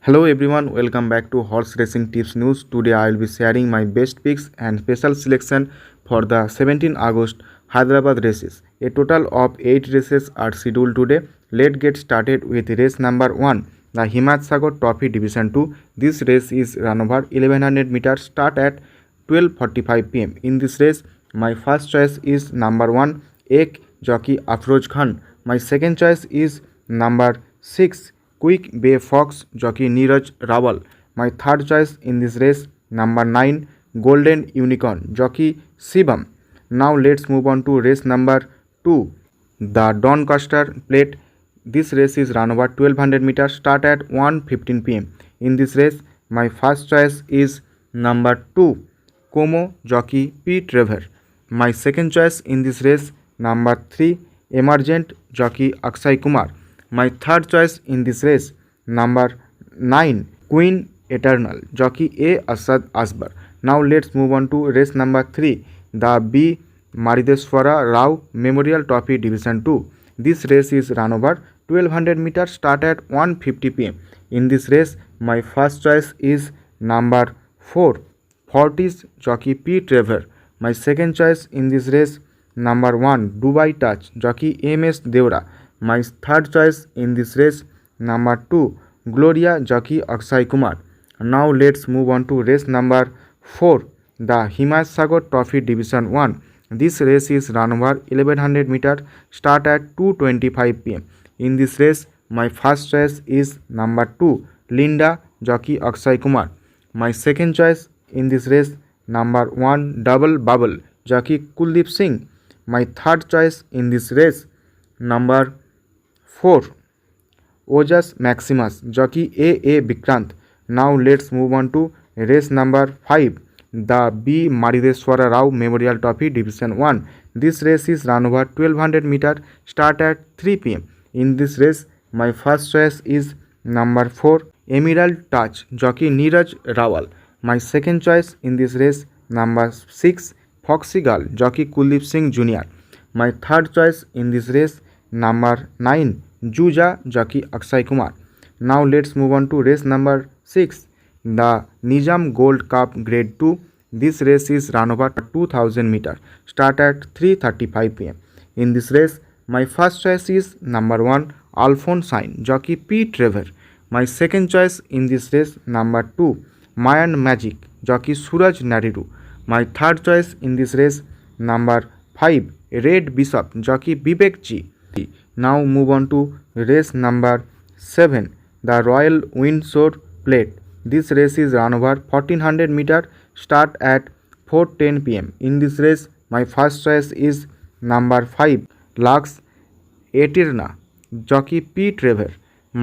Hello everyone, welcome back to Horse Racing Tips News. Today I will be sharing my best picks and special selection for the 17 August Hyderabad races. A total of 8 races are scheduled today. Let's get started with race number 1, the Himat Sagar Trophy Division 2. This race is run over 1100 meters, start at 12:45 pm. In this race, my first choice is number 1, Ek jockey Afroz Khan. My second choice is number 6, Quick Bay Fox jockey Neeraj Rawal. My third choice in this race, number 9, Golden Unicorn jockey Shivam. Now let's move on to race number 2, the Doncaster Plate. This race is run over 1200 meters, start at 1:15 pm. In this race, my first choice is number 2, Como jockey P. Trevor. My second choice in this race, number 3, Emergent jockey Akshay Kumar. My third choice in this race, number 9, Queen Eternal jockey A. Asad Asbar. Now let's move on to race number 3, the B. Marideswara Rao Memorial Trophy Division 2. This race is run over 1200 meters, start at 1:50 pm. In this race, my first choice is number 4, Fortis jockey P. Trevor. My second choice in this race, number 1, Dubai Touch jockey M.S. Deora. My third choice in this race, number 2, Gloria jockey Akshay Kumar. Now let's move on to race number 4, the Himat Sagar Trophy Division 1. This race is run over 1100 meters, start at 2:25 pm. In this race, my first choice is number 2, Linda jockey Akshay Kumar. My second choice in this race, number 1, Double Bubble jockey Kuldeep Singh. My third choice in this race, number 4, Ojas Maximus jockey A. Vikrant. Now let's move on to race number 5, the B. Marideswara Rao Memorial Trophy Division 1. This race is run over 1200 meters, start at 3 pm. In this race, my first choice is number 4, Emerald Touch jockey Neeraj Rawal. My second choice in this race, number 6, Foxy Girl jockey Kuldeep Singh Jr. My third choice in this race, number 9, Juja jockey Akshay Kumar. Now let's move on to race number 6, the Nizam Gold Cup Grade 2. This race is run over 2000 meters, start at 3:35 pm. In this race, my first choice is number 1, Alphonsine jockey P. Trevor. My second choice in this race, number 2, Mayan Magic jockey Suraj Nadiru. My third choice in this race, number 5, Red Bishop jockey Vivek G. Now move on to race number 7, the Royal Windsor Plate. This race is run over 1400 meters, start at 4:10 pm. In this race, my first choice is number 5, Lux Eterna jockey P. Trevor.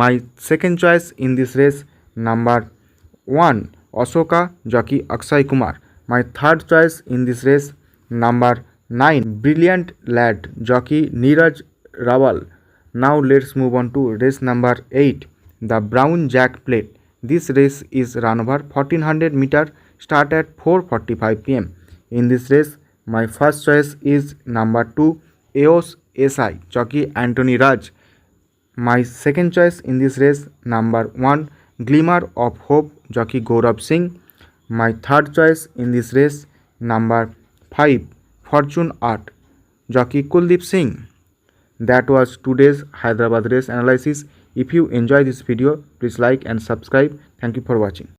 My second choice in this race, number 1, Ashoka jockey Akshay Kumar. My third choice in this race, number 9, Brilliant Lad jockey Neeraj Rawal. Now let's move on to race number 8, the Brown Jack Plate. This race is run over 1400 meters, start at 4:45 pm. In this race, my first choice is number 2, EOS SI jockey Anthony Raj. My second choice in this race, number 1, Glimmer of Hope jockey Gaurav Singh. My third choice in this race, number 5, Fortune Art jockey Kuldeep Singh. That was today's Hyderabad race analysis. If you enjoy this video, please like and subscribe. Thank you for watching.